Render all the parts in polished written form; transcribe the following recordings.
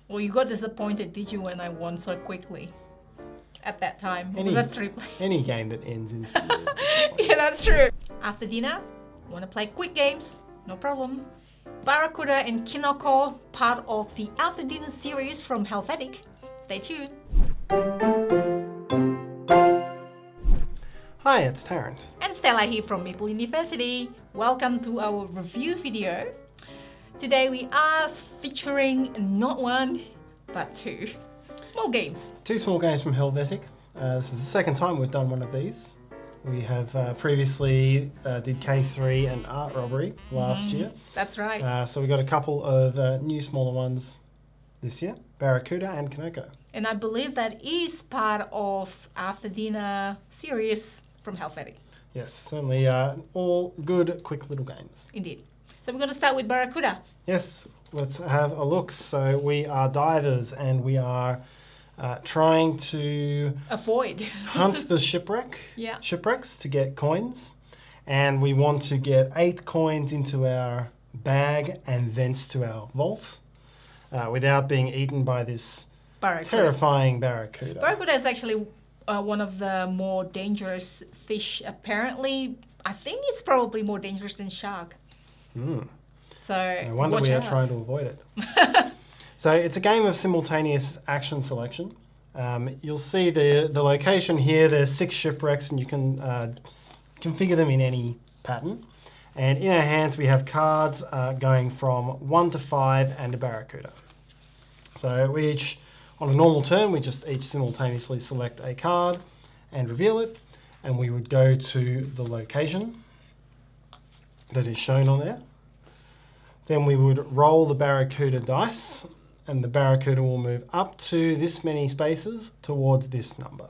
Well, you got disappointed, did you, when I won so quickly at that time? Was that triple? Any game that ends in C is disappointing. Yeah, that's true. After dinner, want to play quick games? No problem. Barrakuda and Kinoko, part of the After Dinner series from Helvetiq. Stay tuned. Hi, it's Tarrant. And Stella here from Meeple University. Welcome to our review video. Today we are featuring not one, but two small games. Two small games from Helvetiq. This is the second time we've done one of these. We have previously did K3 and Art Robbery last year. That's right. So we got a couple of new smaller ones this year, Barrakuda and Kinoko. And I believe that is part of After Dinner series from Helvetiq. Yes, certainly all good, quick little games. Indeed. So we're going to start with Barrakuda. Yes, let's have a look. So we are divers and we are trying to hunt the shipwrecks to get coins. And we want to get 8 coins into our bag and thence to our vault without being eaten by this terrifying barracuda. Barracuda is actually one of the more dangerous fish, apparently. I think it's probably more dangerous than shark. So no wonder we are trying to avoid it. So it's a game of simultaneous action selection. You'll see the location here. There's 6 shipwrecks and you can configure them in any pattern. And in our hands we have cards going from 1 to 5 and a barracuda. So we each, on a normal turn, we just each simultaneously select a card and reveal it. And we would go to the location that is shown on there. Then we would roll the barracuda dice, and the barracuda will move up to this many spaces towards this number.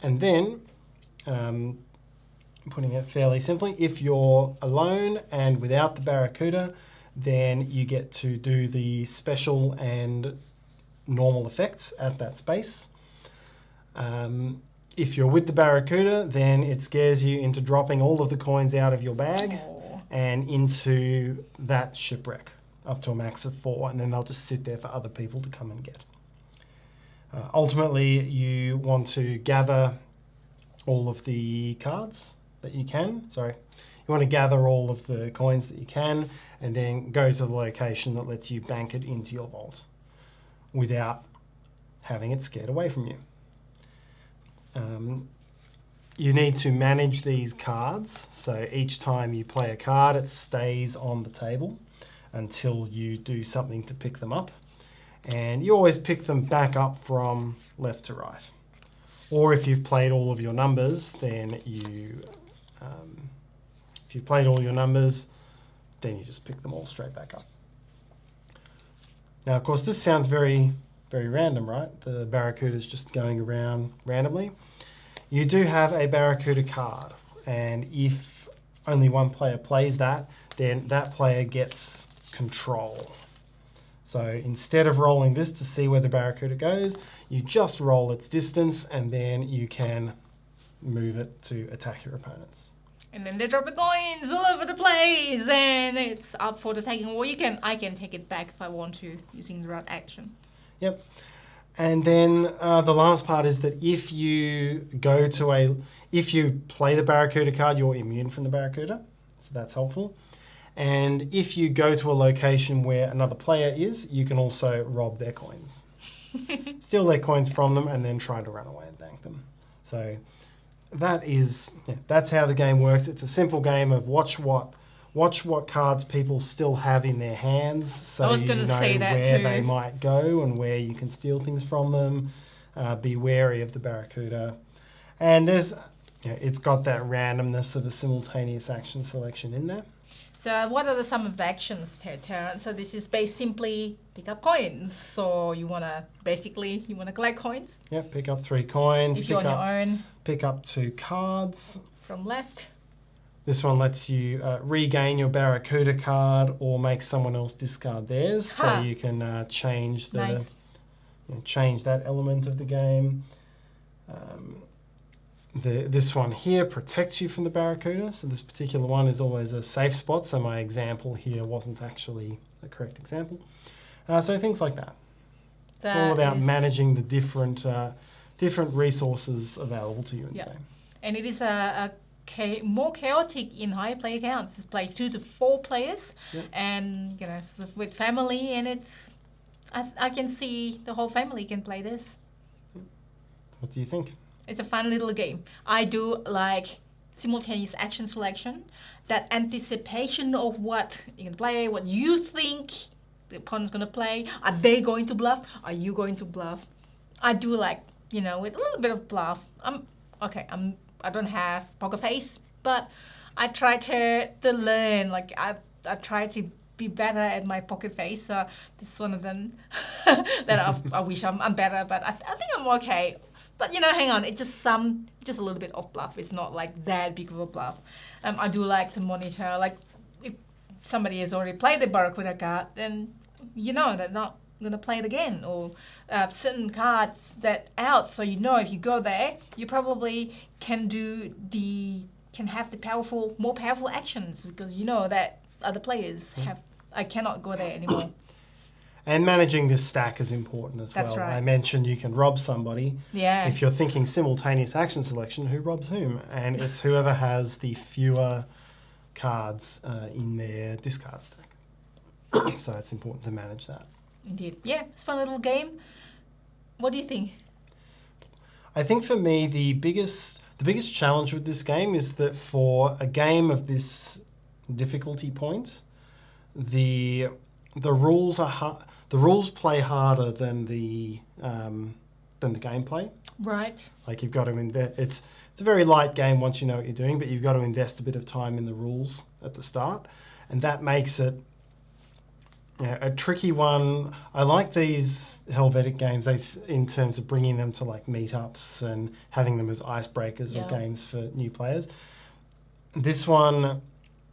And then, putting it fairly simply, if you're alone and without the barracuda, then you get to do the special and normal effects at that space. If you're with the barracuda, then it scares you into dropping all of the coins out of your bag and into that shipwreck up to a max of 4, and then they'll just sit there for other people to come and get. Ultimately, you want to gather all of the cards that you can. You want to gather all of the coins that you can and then go to the location that lets you bank it into your vault without having it scared away from you. You need to manage these cards, so each time you play a card it stays on the table until you do something to pick them up, and you always pick them back up from left to right. Or if you've played all of your numbers, then you just pick them all straight back up. Now of course this sounds very, very random, right? The barracuda is just going around randomly. You do have a barracuda card, and if only one player plays that, then that player gets control. So instead of rolling this to see where the barracuda goes, you just roll its distance and then you can move it to attack your opponents. And then they drop the coins all over the place and it's up for the taking. Or I can take it back if I want to, using the right action. Yep. And then the last part is that if you play the barracuda card, you're immune from the barracuda, so that's helpful. And if you go to a location where another player is, you can also rob their coins. Steal their coins from them and then try to run away and bank them. So that's how the game works. It's a simple game of watch what cards people still have in their hands, so you know where they might go and where you can steal things from them. Be wary of the barracuda. And it's got that randomness of a simultaneous action selection in there. So what are some of the actions, Tarrant? So this is based simply pick up coins. So you want to collect coins? Yeah, pick up 3 coins. If you're on your own. Pick up 2 cards. From left. This one lets you regain your barracuda card or make someone else discard theirs, so you can change that element of the game. This one here protects you from the barracuda, so this particular one is always a safe spot, so my example here wasn't actually a correct example. So things like that. It's That all about is- managing the different resources available to you in Yeah. the game. And it is more chaotic in higher player counts. It plays 2 to 4 players, Yep. and sort of with family, and it's I can see the whole family can play this. What do you think? It's a fun little game. I do like simultaneous action selection, that anticipation of what you can play, what you think the opponent's gonna play. Are they going to bluff? Are you going to bluff? I do like, with a little bit of bluff. I don't have poker face, but I try to learn. Like I try to be better at my poker face. So this is one of them that I wish I'm better, but I think I'm okay. But hang on, it's just a little bit of bluff. It's not like that big of a bluff. I do like to monitor, like if somebody has already played the Barrakuda card, then they're not gonna play it again, or certain cards that out. So if you go there, you probably can have the more powerful actions, because that other players have. I cannot go there anymore. And managing this stack is important as That's well. right. I mentioned you can rob somebody. Yeah. If you're thinking simultaneous action selection, who robs whom? And it's whoever has the fewer cards in their discard stack. So it's important to manage that. Indeed. Yeah, it's a fun little game. What do you think? I think for me, the biggest challenge with this game is that for a game of this difficulty point, the rules are the rules play harder than the gameplay. Right. Like you've got to invest. It's a very light game once you know what you're doing, but you've got to invest a bit of time in the rules at the start, and that makes it a tricky one. I like these Helvetiq games in terms of bringing them to like meetups and having them as icebreakers or games for new players. This one,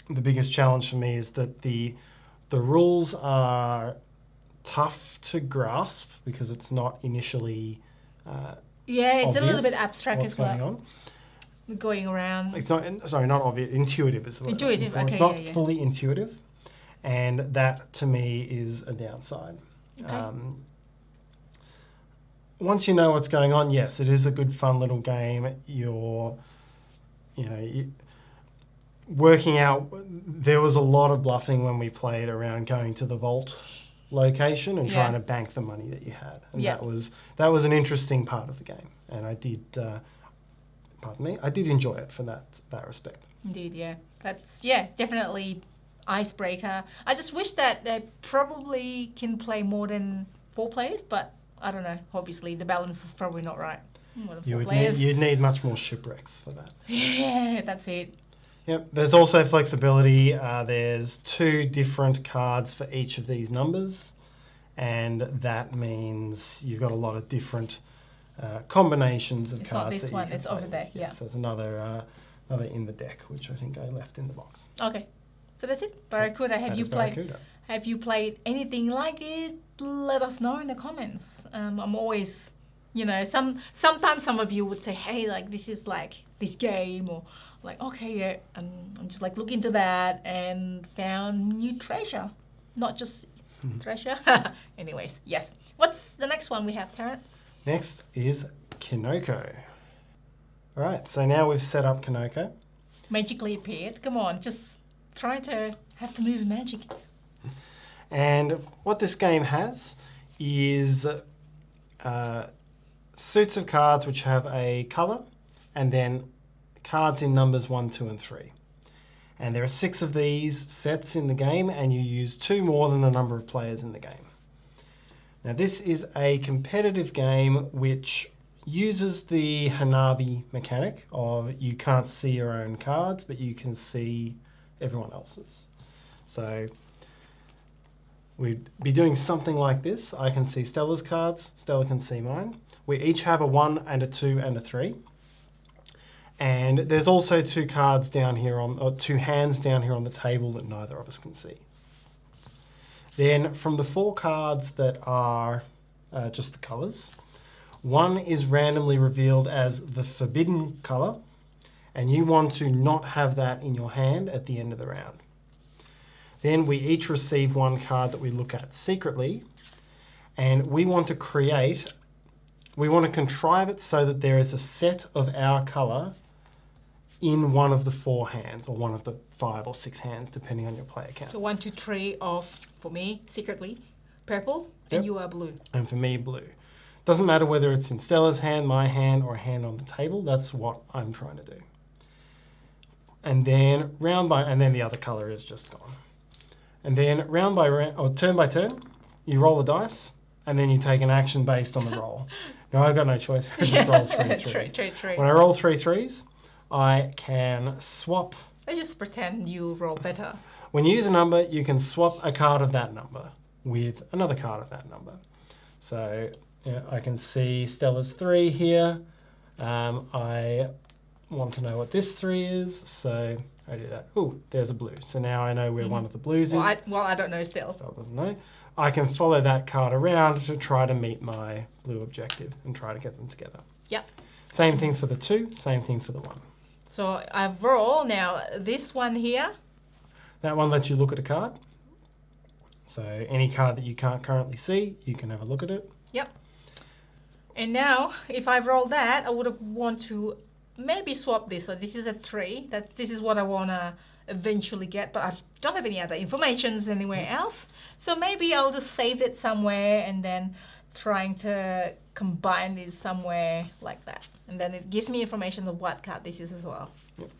the biggest challenge for me is that the rules are tough to grasp because it's not initially it's a little bit obvious abstract what's as well. going on. Going around. It's not obvious. Intuitive is the word. Intuitive, okay, It's not yeah. fully intuitive, and that to me is a downside. Okay. Once you know what's going on, yes, it is a good, fun little game. You're working out. There was a lot of bluffing when we played around going to the vault location and trying to bank the money that you had, and that was an interesting part of the game, and I did. I did enjoy it for that respect. Indeed, yeah. That's definitely icebreaker. I just wish that they probably can play more than 4 players, but I don't know. Obviously, the balance is probably not right. More than 4 players. You'd need much more shipwrecks for that. Yeah, that's it. Yep. There's also flexibility. There's 2 different cards for each of these numbers, and that means you've got a lot of different combinations of It's cards. not this that you one. can It's play. over there. Yes, there's another in the deck, which I think I left in the box. Okay. So that's it. Barrakuda. That is Barrakuda. Have you played anything like it? Let us know in the comments. I'm always, sometimes some of you would say, hey, like this is like this game, or like, okay, yeah, I'm just like look into that and found new treasure, not just treasure. Anyways, yes. What's the next one we have, Tarrant? Next is Kinoko. All right, so now we've set up Kinoko. Magically appeared. Come on, just try to have to move magic. And what this game has is suits of cards which have a colour, and then cards in numbers 1, 2, and 3. And there are 6 of these sets in the game, and you use 2 more than the number of players in the game. Now this is a competitive game which uses the Hanabi mechanic of you can't see your own cards, but you can see everyone else's. So we'd be doing something like this. I can see Stella's cards, Stella can see mine. We each have a 1 and a 2 and a 3. And there's also 2 cards down here or 2 hands down here on the table that neither of us can see. Then from the 4 cards that are just the colours, 1 is randomly revealed as the forbidden colour, and you want to not have that in your hand at the end of the round. Then we each receive 1 card that we look at secretly, And we want to contrive it so that there is a set of our colour in one of the 4 hands, or one of the 5 or 6 hands, depending on your player count. So 1, 2, 3 of, for me, secretly, purple, and you are blue. And for me, blue. Doesn't matter whether it's in Stella's hand, my hand, or a hand on the table. That's what I'm trying to do. And then and then the other colour is just gone. And then round by round, or turn by turn, you roll the dice, and then you take an action based on the roll. Now I've got no choice. I just roll 3 threes. When I roll 3 threes, I can swap. I just pretend you roll better. When you use a number, you can swap a card of that number with another card of that number. So I can see Stella's 3 here. I want to know what this 3 is, so I do that. Ooh, there's a blue. So now I know where one of the blues is. I don't know still. Stella doesn't know. I can follow that card around to try to meet my blue objective and try to get them together. Yep. Same thing for the 2, same thing for the 1. So I've rolled now this one here. That one lets you look at a card. So any card that you can't currently see, you can have a look at it. Yep. And now, if I roll that, I would want to maybe swap this. So this is a 3. This is what I want to eventually get, but I don't have any other information anywhere else. So maybe I'll just save it somewhere and then trying to combine this somewhere like that. And then it gives me information of what card this is as well. Yep.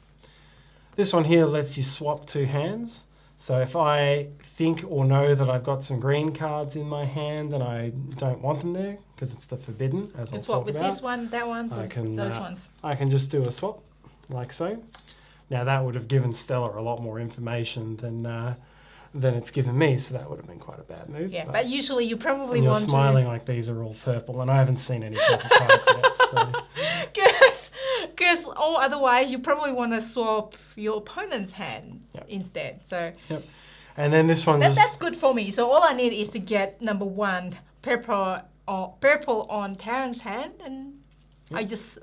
This one here lets you swap 2 hands. So if I think or know that I've got some green cards in my hand and I don't want them there, because it's the forbidden, as I'll swap talk with about, this one, that one, so those ones. I can just do a swap, like so. Now that would have given Stella a lot more information than it's given me, so that would have been quite a bad move. Yeah, but usually you probably and you're want smiling like these are all purple, and I haven't seen any purple cards yet. So. Because otherwise you probably want to swap your opponent's hand instead. So yep. And then this one that's good for me. So all I need is to get number 1 purple on Tarrant's hand, and I just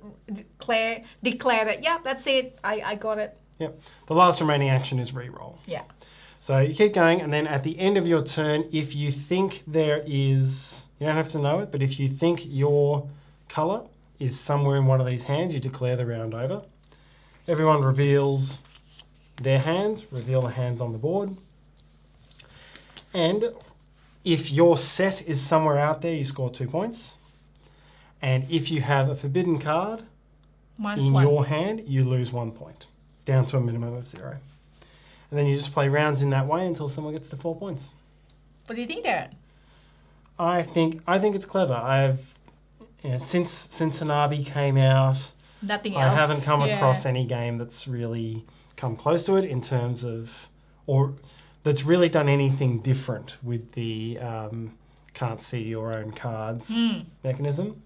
declare that that's it. I got it. Yep. The last remaining action is re-roll. Yeah. So you keep going, and then at the end of your turn, if you think there is, you don't have to know it, but if you think your colour is somewhere in one of these hands, you declare the round over. Everyone reveals their hands, reveal the hands on the board. And if your set is somewhere out there, you score 2 points. And if you have a forbidden card in your hand, you lose 1 point, down to a minimum of 0. And then you just play rounds in that way until someone gets to 4 points. What do you think, Darren? I think it's clever. Since Hanabi came out, nothing else. I haven't come across any game that's really come close to it in terms of, or that's really done anything different with the can't see your own cards mechanism.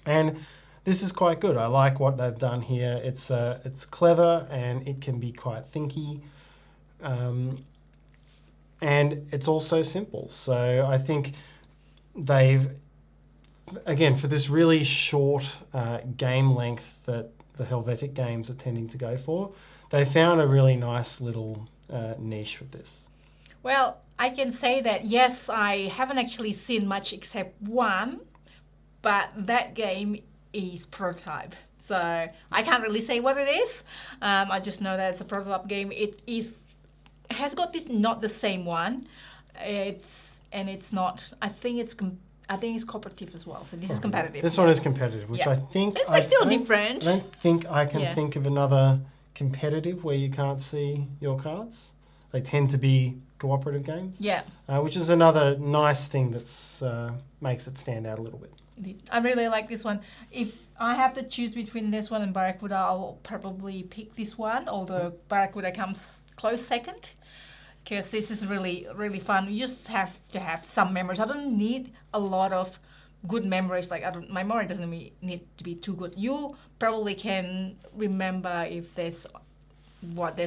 And this is quite good. I like what they've done here. It's clever and it can be quite thinky. And it's also simple. So I think they've, again, for this really short game length that the Helvetiq games are tending to go for, they found a really nice little niche with this. Well, I can say that, yes, I haven't actually seen much except one, but that game is prototype. So I can't really say what it is. I just know that it's a prototype game. It has got this, not the same one. It's not, I think it's cooperative as well. So this is competitive. This one is competitive, which I think... It's still different. I don't think I can think of another competitive where you can't see your cards. They tend to be cooperative games. Yeah. Which is another nice thing that's makes it stand out a little bit. I really like this one. If I have to choose between this one and Barrakuda, I'll probably pick this one, although Barrakuda comes close second. Because this is really, really fun. You just have to have some memories. I don't need a lot of good memories. Like my memory doesn't need to be too good. You probably can remember if there's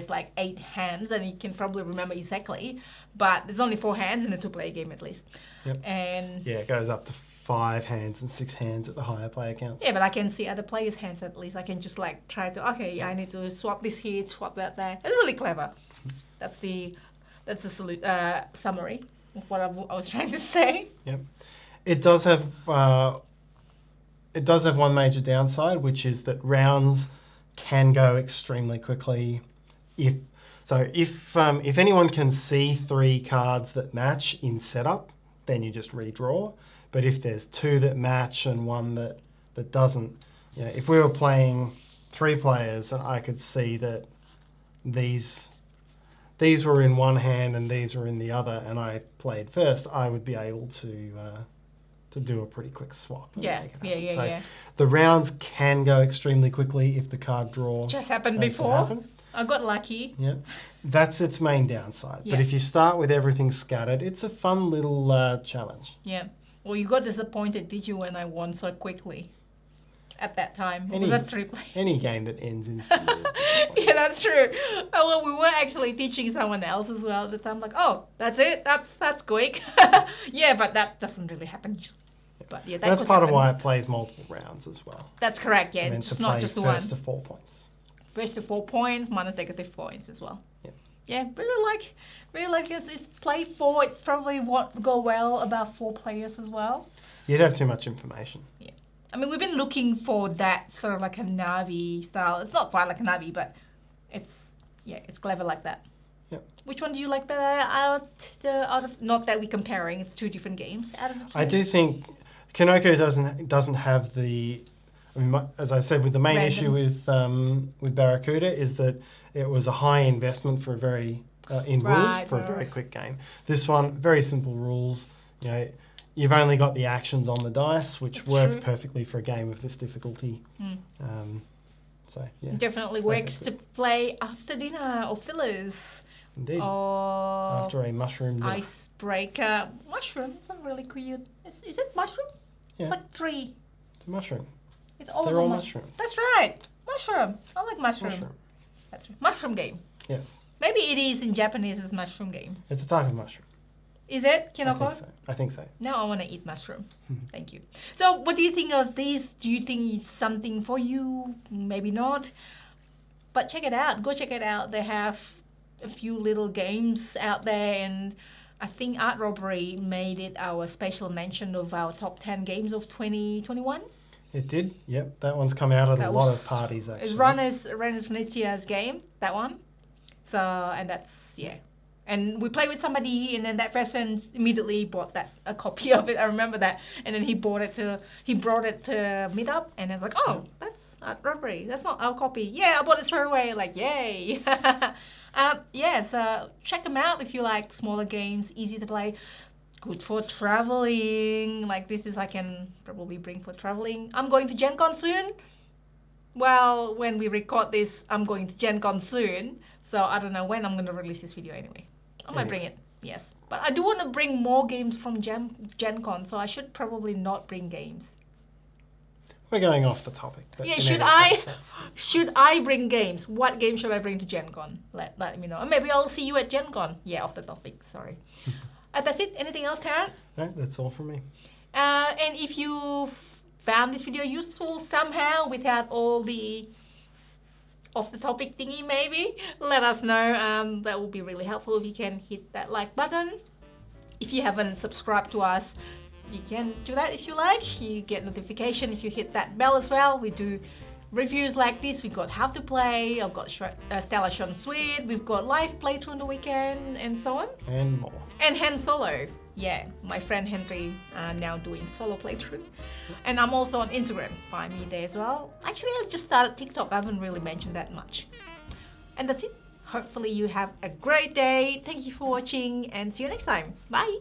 like 8 hands, and you can probably remember exactly. But there's only 4 hands in a 2-player game at least. Yep. And yeah, it goes up to 5 hands and 6 hands at the higher player counts. Yeah, but I can see other players' hands at least. I can just like try to, okay, I need to swap this here, swap that there. It's really clever. That's the summary of what I was trying to say. Yep. It does have one major downside, which is that rounds can go extremely quickly. If anyone can see 3 cards that match in setup, then you just redraw. But if there's 2 that match and 1 that doesn't, if we were playing 3 players and I could see that these were in one hand and these were in the other, and I played first, I would be able to do a pretty quick swap. Yeah. The rounds can go extremely quickly if the card draw Just happened before. I got lucky. Yeah, that's its main downside. Yeah. But if you start with everything scattered, it's a fun little challenge. Yeah. Well, you got disappointed, did you, when I won so quickly at that time? Was that 3 play? Any game that ends instantly is disappointing. Yeah, that's true. Oh, well, we were actually teaching someone else as well at the time. Like, oh, that's it. That's quick. Yeah, but that doesn't really happen. But yeah, that's part of why it plays multiple rounds as well. That's correct. Yeah, It's just not just the one. First to 4 points. First to 4 points minus negative points as well. Yeah. Yeah, really like this. It's play 4. It's probably what go well about 4 players as well. You'd have too much information. Yeah. I mean, we've been looking for that sort of like a Navi style. It's not quite like a Navi, but it's clever like that. Yep. Which one do you like better out of, not that we're comparing, it's 2 different games out of the 2? I do think Kinoko doesn't have the, as I said, with the main issue with Barrakuda is that it was a high investment for a very rules for a very quick game. This one, very simple rules. You've only got the actions on the dice, which works perfectly for a game of this difficulty. Definitely works to play after dinner or fillers. Indeed. Or after a mushroom dinner. Icebreaker. Mushroom. It's not really cute. Is it mushroom? Yeah. It's like 3. It's a mushroom. It's all They're all mushrooms. mushrooms. That's right. Mushroom. I like mushroom. That's mushroom game. Yes. Maybe it is in Japanese as mushroom game. It's a type of mushroom. Is it, Kinoko? I think so. Now I want to eat mushroom. Thank you. So what do you think of these? Do you think it's something for you? Maybe not. But check it out. Go check it out. They have a few little games out there, and I think Art Robbery made it our special mention of our top 10 games of 2021. It did. Yep. That one's come out at a lot of parties, actually. It's Renus Nitzia's game, that one. So, and that's, yeah. And we played with somebody, and then that person immediately bought a copy of it. I remember that. And then he brought it to Meetup, and I was like, oh, that's Art Robbery. That's not our copy. Yeah, I bought it straight away. Like, yay. So check them out if you like smaller games, easy to play. Good for traveling. Like, this is I can probably bring for traveling. I'm going to Gen Con soon. Well, when we record this, I'm going to Gen Con soon. So I don't know when I'm going to release this video anyway. I might bring it, yes. But I do want to bring more games from Gen Con, so I should probably not bring games. We're going off the topic. But yeah, should I bring games? What game should I bring to Gen Con? Let me know. And maybe I'll see you at Gen Con. Yeah, off the topic, sorry. That's it. Anything else, Tarrant? No, that's all from me. And if you found this video useful somehow without all the off the topic thingy, maybe let us know. That will be really helpful if you can hit that like button. If you haven't subscribed to us, you can do that if you like. You get notification if you hit that bell as well. We do reviews like this. We got How to Play, I've got Stella Tarrant Sweet, we've got live playthrough on the weekend, and so on. And more. And hand solo. Yeah, my friend Henry now doing solo playthrough. And I'm also on Instagram. Find me there as well. Actually, I just started TikTok. I haven't really mentioned that much. And that's it. Hopefully you have a great day. Thank you for watching and see you next time. Bye.